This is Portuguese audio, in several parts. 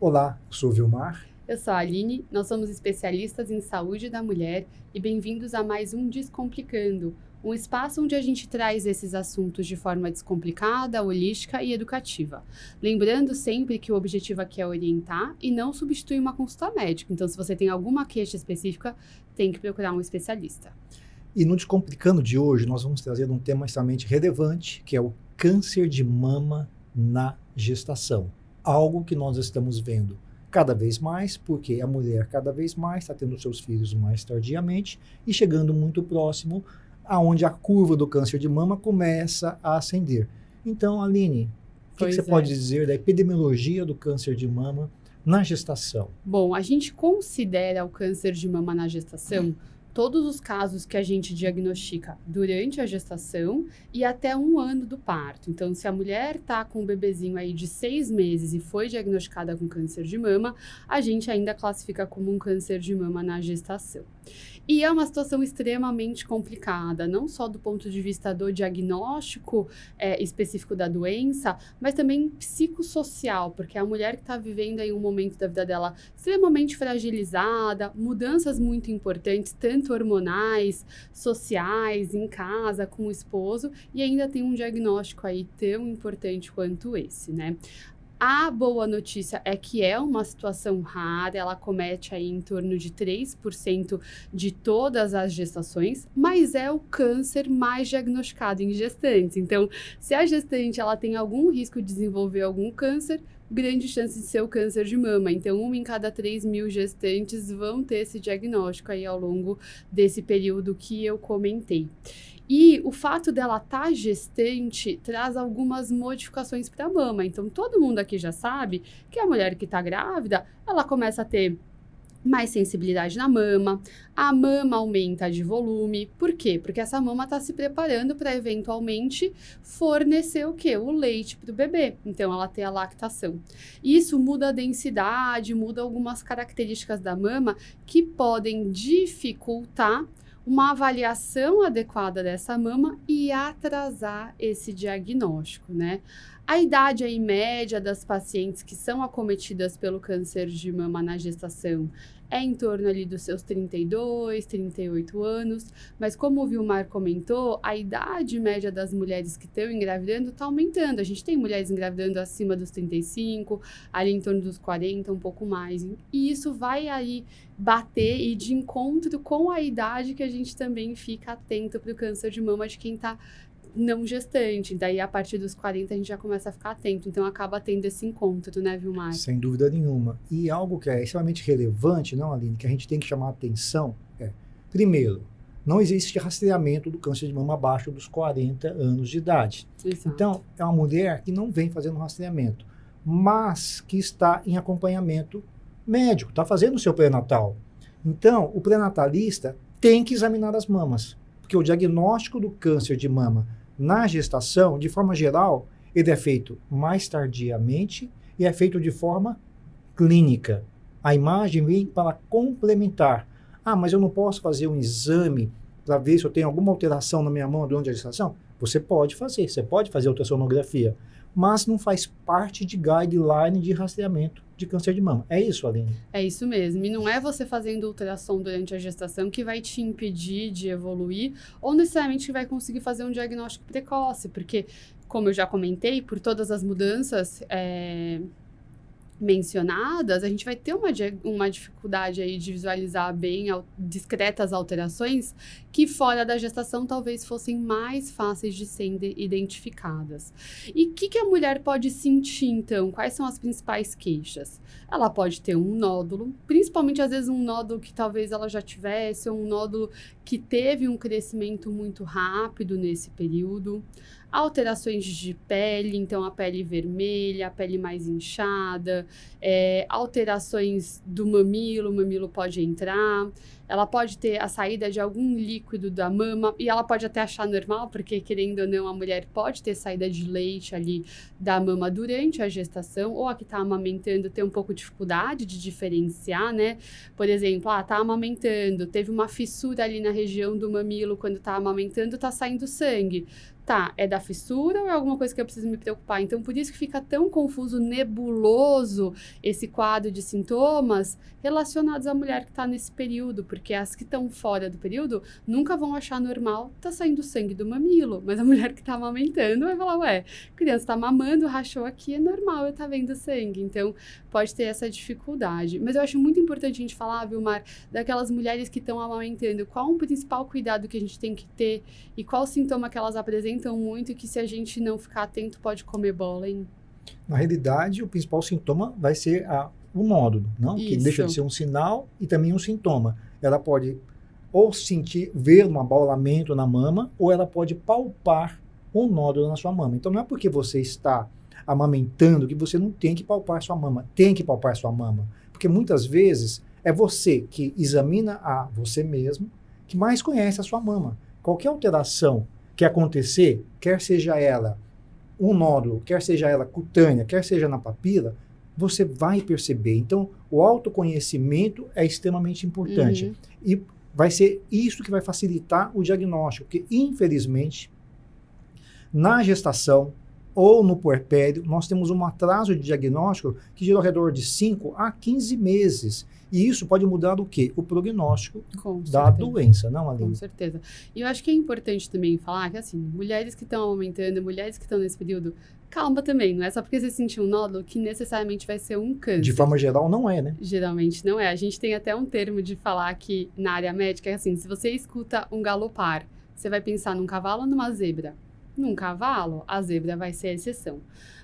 Olá, eu sou o Vilmar. Eu sou a Aline, nós somos especialistas em saúde da mulher e bem-vindos a mais um Descomplicando, um espaço onde a gente traz esses assuntos de forma descomplicada, holística e educativa. Lembrando sempre que o objetivo aqui é orientar e não substituir uma consulta médica. Então, se você tem alguma queixa específica, tem que procurar um especialista. E no Descomplicando de hoje, nós vamos trazer um tema extremamente relevante, que é o câncer de mama na gestação. Algo que nós estamos vendo cada vez mais, porque a mulher cada vez mais está tendo seus filhos mais tardiamente e chegando muito próximo aonde a curva do câncer de mama começa a ascender. Então, Aline, o que você pode dizer da epidemiologia do câncer de mama na gestação? Bom, a gente considera o câncer de mama na gestação todos os casos que a gente diagnostica durante a gestação e até 1 ano do parto. Então, se a mulher está com um bebezinho aí de 6 meses e foi diagnosticada com câncer de mama, a gente ainda classifica como um câncer de mama na gestação. E é uma situação extremamente complicada, não só do ponto de vista do diagnóstico específico da doença, mas também psicossocial, porque é a mulher que está vivendo aí um momento da vida dela extremamente fragilizada, mudanças muito importantes, tanto hormonais, sociais, em casa, com o esposo, e ainda tem um diagnóstico aí tão importante quanto esse, né? A boa notícia é que é uma situação rara, ela comete aí em torno de 3% de todas as gestações, mas é o câncer mais diagnosticado em gestantes. Então, se a gestante ela tem algum risco de desenvolver algum câncer, grande chance de ser o câncer de mama. Então, 1 em cada 3.000 gestantes vão ter esse diagnóstico aí ao longo desse período que eu comentei. E o fato dela estar gestante traz algumas modificações para a mama. Então, todo mundo aqui já sabe que a mulher que está grávida, ela começa a ter mais sensibilidade na mama, a mama aumenta de volume. Por quê? Porque essa mama está se preparando para eventualmente fornecer o quê? O leite para o bebê. Então, ela tem a lactação. Isso muda a densidade, muda algumas características da mama que podem dificultar uma avaliação adequada dessa mama e atrasar esse diagnóstico, né? A idade aí média das pacientes que são acometidas pelo câncer de mama na gestação é em torno ali dos seus 32, 38 anos, mas como o Vilmar comentou, a idade média das mulheres que estão engravidando está aumentando. A gente tem mulheres engravidando acima dos 35, ali em torno dos 40, um pouco mais. E isso vai aí bater e de encontro com a idade que a gente também fica atento para o câncer de mama de quem está não gestante. Daí, a partir dos 40, a gente já começa a ficar atento. Então, acaba tendo esse encontro, né, Vilmar? Sem dúvida nenhuma. E algo que é extremamente relevante, não, Aline, que a gente tem que chamar a atenção é, primeiro, não existe rastreamento do câncer de mama abaixo dos 40 anos de idade. Exato. Então, é uma mulher que não vem fazendo rastreamento, mas que está em acompanhamento médico, está fazendo o seu pré-natal. Então, o pré-natalista tem que examinar as mamas, porque o diagnóstico do câncer de mama na gestação, de forma geral, ele é feito mais tardiamente e é feito de forma clínica. A imagem vem para complementar. Ah, mas eu não posso fazer um exame para ver se eu tenho alguma alteração na minha mama durante a gestação? Você pode fazer ultrassonografia, mas não faz parte de guideline de rastreamento de câncer de mama. É isso, Aline? É isso mesmo. E não é você fazendo ultrassom durante a gestação que vai te impedir de evoluir ou necessariamente que vai conseguir fazer um diagnóstico precoce, porque, como eu já comentei, por todas as mudanças mencionadas, a gente vai ter uma dificuldade aí de visualizar bem discretas alterações que fora da gestação talvez fossem mais fáceis de serem identificadas. E o que a mulher pode sentir então? Quais são as principais queixas? Ela pode ter um nódulo, principalmente às vezes um nódulo que talvez ela já tivesse, ou um nódulo que teve um crescimento muito rápido nesse período. Alterações de pele, então a pele vermelha, a pele mais inchada, alterações do mamilo, o mamilo pode entrar, ela pode ter a saída de algum líquido da mama, e ela pode até achar normal, porque querendo ou não, a mulher pode ter saída de leite ali da mama durante a gestação, ou a que está amamentando ter um pouco de dificuldade de diferenciar, né? Por exemplo, tá amamentando, teve uma fissura ali na região do mamilo quando tá amamentando, tá saindo sangue. tá, é da fissura ou é alguma coisa que eu preciso me preocupar? Então, por isso que fica tão confuso, nebuloso esse quadro de sintomas relacionados à mulher que está nesse período, porque as que estão fora do período nunca vão achar normal, tá saindo sangue do mamilo, mas a mulher que tá amamentando vai falar, ué, criança tá mamando, rachou aqui, é normal eu tá vendo sangue, então pode ter essa dificuldade. Mas eu acho muito importante a gente falar, Vilmar, daquelas mulheres que estão amamentando, qual o principal cuidado que a gente tem que ter e qual sintoma que elas apresentam muito e que se a gente não ficar atento pode comer bola, hein? Na realidade, o principal sintoma vai ser o nódulo, não? Que deixa de ser um sinal e também um sintoma. Ela pode ou ver um abaulamento na mama, ou ela pode palpar um nódulo na sua mama. Então, não é porque você está amamentando que você não tem que palpar sua mama. Tem que palpar sua mama. Porque muitas vezes é você que examina a você mesmo, que mais conhece a sua mama. Qualquer alteração que acontecer, quer seja ela um nódulo, quer seja ela cutânea, quer seja na papila, você vai perceber. Então, o autoconhecimento é extremamente importante. E vai ser isso que vai facilitar o diagnóstico, porque, infelizmente, na gestação ou no puerpério, nós temos um atraso de diagnóstico que gira ao redor de 5 a 15 meses. E isso pode mudar o quê? O prognóstico da doença, não, Aline? Com certeza. E eu acho que é importante também falar que, assim, mulheres que estão amamentando, mulheres que estão nesse período, calma também, não é só porque você sentiu um nódulo que necessariamente vai ser um câncer. De forma geral, não é, né? Geralmente não é. A gente tem até um termo de falar aqui na área médica, é assim, se você escuta um galopar, você vai pensar num cavalo ou numa zebra? Num cavalo, a zebra vai ser a exceção.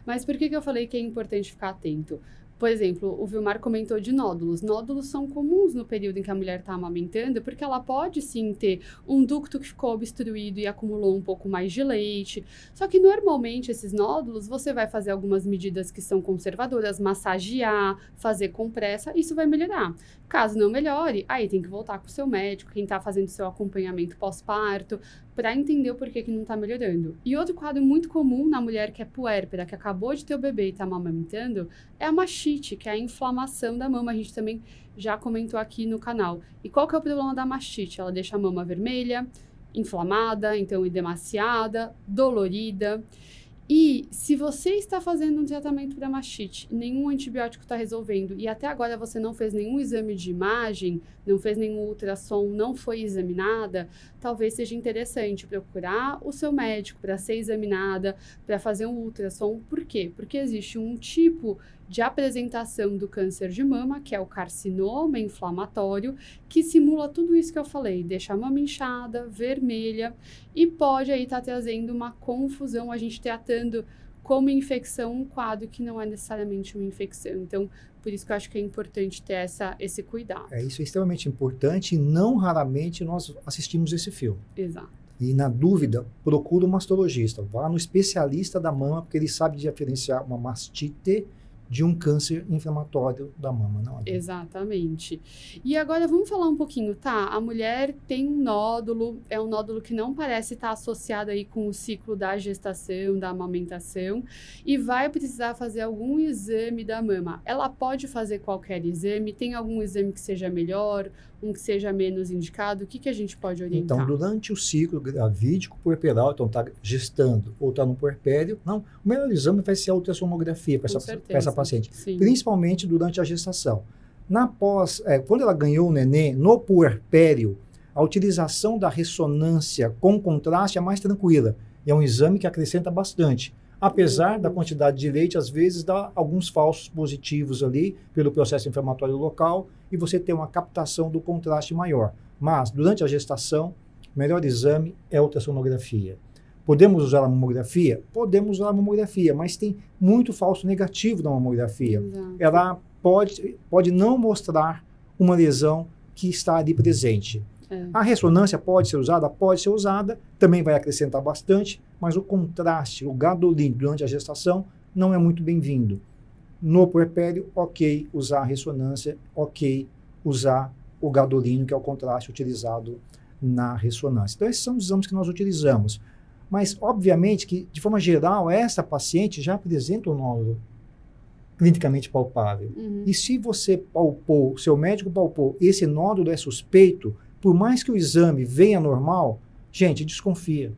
Mas por que eu falei que é importante ficar atento? Por exemplo, o Vilmar comentou de nódulos. Nódulos são comuns no período em que a mulher está amamentando, porque ela pode sim ter um ducto que ficou obstruído e acumulou um pouco mais de leite. Só que normalmente esses nódulos, você vai fazer algumas medidas que são conservadoras, massagear, fazer compressa, isso vai melhorar. Caso não melhore, aí tem que voltar com o seu médico, quem está fazendo seu acompanhamento pós-parto, para entender o porquê que não está melhorando. E outro quadro muito comum na mulher que é puérpera, que acabou de ter o bebê e está amamentando, é a mastite, que é a inflamação da mama. A gente também já comentou aqui no canal. E qual que é o problema da mastite? Ela deixa a mama vermelha, inflamada, então edemaciada, dolorida. E se você está fazendo um tratamento para mastite, nenhum antibiótico está resolvendo e até agora você não fez nenhum exame de imagem, não fez nenhum ultrassom, não foi examinada, talvez seja interessante procurar o seu médico para ser examinada, para fazer um ultrassom. Por quê? Porque existe um tipo de apresentação do câncer de mama, que é o carcinoma inflamatório, que simula tudo isso que eu falei, deixa a mama inchada, vermelha, e pode aí estar trazendo uma confusão, a gente tratando como infecção um quadro que não é necessariamente uma infecção. Então, por isso que eu acho que é importante ter esse cuidado. Isso é extremamente importante e não raramente nós assistimos esse filme. Exato. E na dúvida, procura um mastologista, vá no especialista da mama, porque ele sabe diferenciar uma mastite de um câncer inflamatório da mama, não é? Exatamente. E agora vamos falar um pouquinho, tá? A mulher tem um nódulo, é um nódulo que não parece estar associado aí com o ciclo da gestação, da amamentação, e vai precisar fazer algum exame da mama. Ela pode fazer qualquer exame? Tem algum exame que seja melhor, um que seja menos indicado? O que a gente pode orientar? Então, durante o ciclo gravídico puerperal, então está gestando ou está no puerpério, não, o melhor exame vai ser a ultrassonografia para essa paciente, sim, principalmente durante a gestação. Quando ela ganhou o neném, no puerpério, a utilização da ressonância com contraste é mais tranquila. E é um exame que acrescenta bastante. Apesar da quantidade de leite, às vezes dá alguns falsos positivos ali pelo processo inflamatório local e você tem uma captação do contraste maior. Mas, durante a gestação, o melhor exame é a ultrassonografia. Podemos usar a mamografia? Podemos usar a mamografia, mas tem muito falso negativo na mamografia. Exato. Ela pode não mostrar uma lesão que está ali presente. A ressonância pode ser usada, também vai acrescentar bastante, mas o contraste, o gadolínio durante a gestação não é muito bem-vindo. No puerpério, ok, usar a ressonância, ok, usar o gadolínio, que é o contraste utilizado na ressonância. Então, esses são os exames que nós utilizamos. Mas, obviamente, que, de forma geral, essa paciente já apresenta um nódulo clinicamente palpável. E se você palpou, seu médico palpou, esse nódulo é suspeito, por mais que o exame venha normal, gente, desconfia.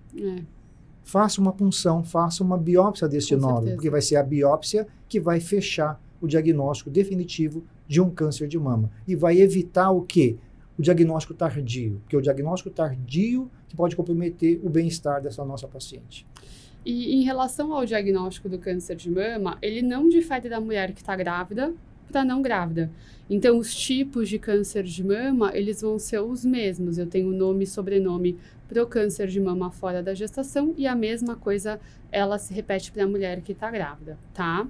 faça uma punção, faça uma biópsia deste Com nódulo, certeza. porque vai ser a biópsia que vai fechar o diagnóstico definitivo de um câncer de mama. E vai evitar o quê? O diagnóstico tardio, porque é o diagnóstico tardio que pode comprometer o bem-estar dessa nossa paciente. E em relação ao diagnóstico do câncer de mama, ele não difere da mulher que está grávida para não grávida. Então, os tipos de câncer de mama, eles vão ser os mesmos. Eu tenho nome e sobrenome para o câncer de mama fora da gestação e a mesma coisa, ela se repete para a mulher que está grávida, tá?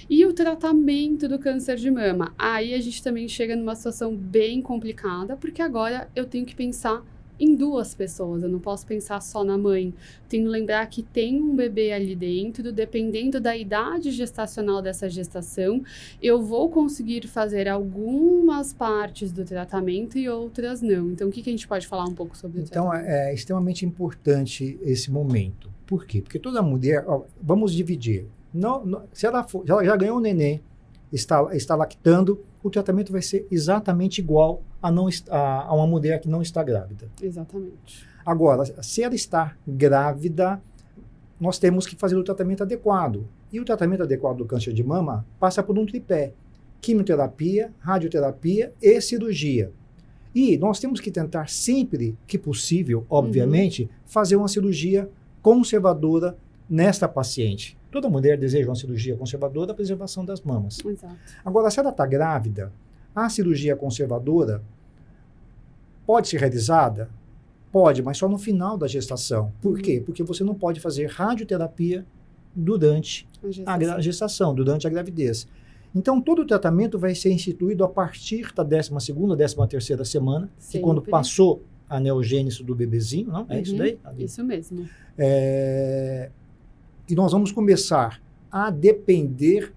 E o tratamento do câncer de mama? Aí a gente também chega numa situação bem complicada, porque agora eu tenho que pensar em duas pessoas, eu não posso pensar só na mãe. Tenho que lembrar que tem um bebê ali dentro, dependendo da idade gestacional dessa gestação, eu vou conseguir fazer algumas partes do tratamento e outras não. Então, o que a gente pode falar um pouco sobre o tratamento? Então, é extremamente importante esse momento. Por quê? Porque toda mulher, vamos dividir. Se ela já ganhou um neném, está lactando, o tratamento vai ser exatamente igual a uma mulher que não está grávida. Exatamente. Agora, se ela está grávida, nós temos que fazer o tratamento adequado. E o tratamento adequado do câncer de mama passa por um tripé: quimioterapia, radioterapia e cirurgia. E nós temos que tentar sempre que possível, obviamente, fazer uma cirurgia conservadora nesta paciente. Toda mulher deseja uma cirurgia conservadora da preservação das mamas. Exato. Agora, se ela está grávida, a cirurgia conservadora pode ser realizada? Pode, mas só no final da gestação. Por quê? Porque você não pode fazer radioterapia durante a gestação, durante a gravidez. Então, todo o tratamento vai ser instituído a partir da 12ª, 13ª semana, que quando passou a neogênese do bebezinho, não? É isso daí? Isso mesmo. E nós vamos começar a depender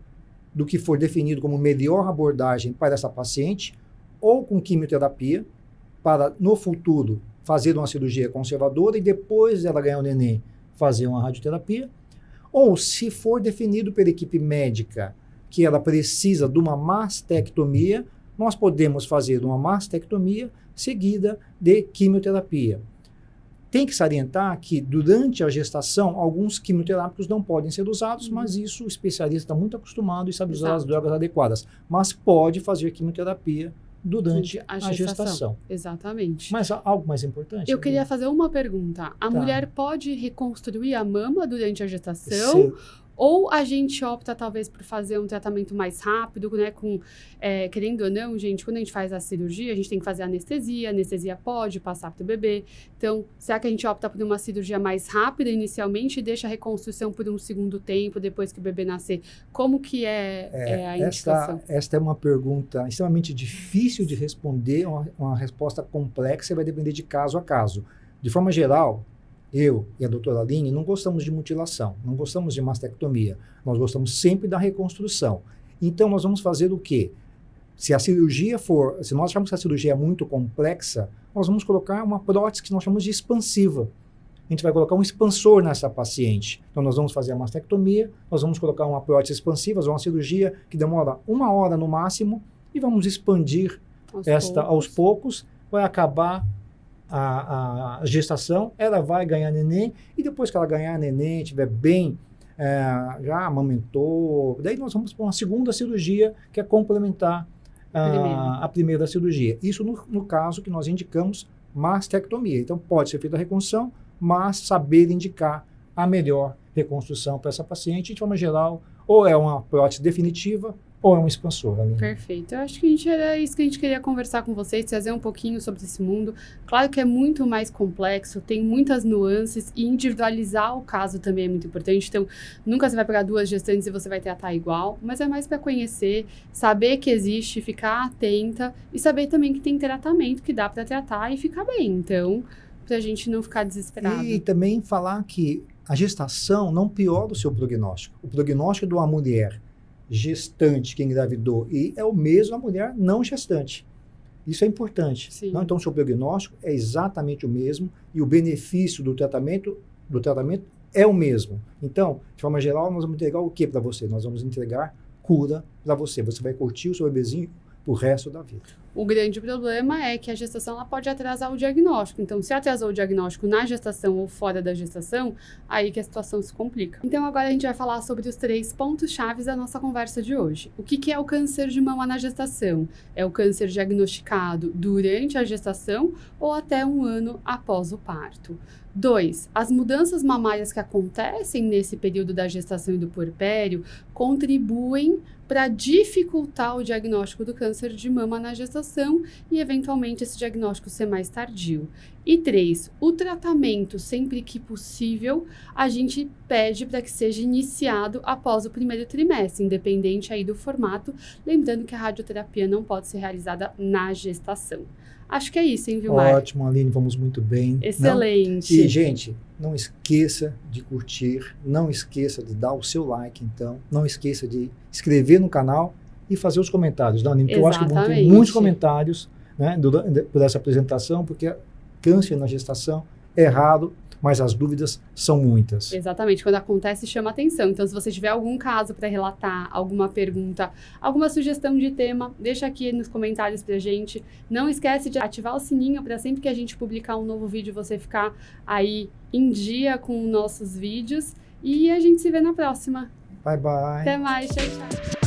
do que for definido como melhor abordagem para essa paciente, ou com quimioterapia, para no futuro fazer uma cirurgia conservadora e depois ela ganhar o neném, fazer uma radioterapia, ou se for definido pela equipe médica que ela precisa de uma mastectomia, nós podemos fazer uma mastectomia seguida de quimioterapia. Tem que salientar que durante a gestação, alguns quimioterápicos não podem ser usados, mas isso o especialista está muito acostumado e sabe usar as drogas adequadas. Mas pode fazer quimioterapia durante a gestação. Exatamente. Mas há algo mais importante? Eu queria fazer uma pergunta. A mulher pode reconstruir a mama durante a gestação? Ou a gente opta, talvez, por fazer um tratamento mais rápido, né? Querendo ou não, gente, quando a gente faz a cirurgia, a gente tem que fazer anestesia. A anestesia pode passar para o bebê. Então, será que a gente opta por uma cirurgia mais rápida inicialmente e deixa a reconstrução por um segundo tempo, depois que o bebê nascer? Como que é a indicação? Esta é uma pergunta extremamente difícil de responder, uma resposta complexa, vai depender de caso a caso. De forma geral, eu e a doutora Aline não gostamos de mutilação, não gostamos de mastectomia, nós gostamos sempre da reconstrução. Então, nós vamos fazer o quê? Se nós acharmos que a cirurgia é muito complexa, nós vamos colocar uma prótese que nós chamamos de expansiva. A gente vai colocar um expansor nessa paciente. Então, nós vamos fazer a mastectomia, nós vamos colocar uma prótese expansiva, uma cirurgia que demora 1 hora no máximo, e vamos expandir aos poucos, vai acabar a gestação, ela vai ganhar neném, e depois que ela ganhar neném, estiver bem, já amamentou, daí nós vamos para uma segunda cirurgia, que é complementar a primeira cirurgia. Isso no caso que nós indicamos mastectomia. Então pode ser feita a reconstrução, mas saber indicar a melhor reconstrução para essa paciente, de forma geral, ou é uma prótese definitiva, ou é um expansor. Perfeito. Eu acho que era isso que a gente queria conversar com vocês, trazer um pouquinho sobre esse mundo. Claro que é muito mais complexo, tem muitas nuances, e individualizar o caso também é muito importante. Então, nunca você vai pegar 2 gestantes e você vai tratar igual, mas é mais para conhecer, saber que existe, ficar atenta e saber também que tem tratamento que dá para tratar e ficar bem. Então, para a gente não ficar desesperado. E também falar que a gestação não piora o seu prognóstico. O prognóstico de uma mulher gestante que engravidou e é o mesmo a mulher não gestante. Isso é importante. Não? Então, o seu prognóstico é exatamente o mesmo e o benefício do tratamento é o mesmo. Então, de forma geral, nós vamos entregar o que para você? Nós vamos entregar cura para você. Você vai curtir o seu bebezinho o resto da vida. O grande problema é que a gestação ela pode atrasar o diagnóstico. Então, se atrasou o diagnóstico na gestação ou fora da gestação, aí que a situação se complica. Então, agora a gente vai falar sobre os 3 pontos-chave da nossa conversa de hoje. O que é o câncer de mama na gestação? É o câncer diagnosticado durante a gestação ou até 1 ano após o parto. 2. As mudanças mamárias que acontecem nesse período da gestação e do puerpério contribuem para dificultar o diagnóstico do câncer de mama na gestação e, eventualmente, esse diagnóstico ser mais tardio. E 3. O tratamento, sempre que possível, a gente pede para que seja iniciado após o 1º trimestre, independente aí do formato, lembrando que a radioterapia não pode ser realizada na gestação. Acho que é isso, hein, Vilmar? Ótimo, Aline, vamos muito bem. Excelente. E, gente, não esqueça de curtir, não esqueça de dar o seu like, então. Não esqueça de inscrever no canal e fazer os comentários, não, Aline? Porque eu acho que vão ter muitos comentários, né, por essa apresentação, porque câncer na gestação é raro, mas as dúvidas são muitas. Exatamente, quando acontece chama atenção. Então, se você tiver algum caso para relatar, alguma pergunta, alguma sugestão de tema, deixa aqui nos comentários pra gente. Não esquece de ativar o sininho para sempre que a gente publicar um novo vídeo, você ficar aí em dia com nossos vídeos. E a gente se vê na próxima. Bye, bye. Até mais, tchau, tchau.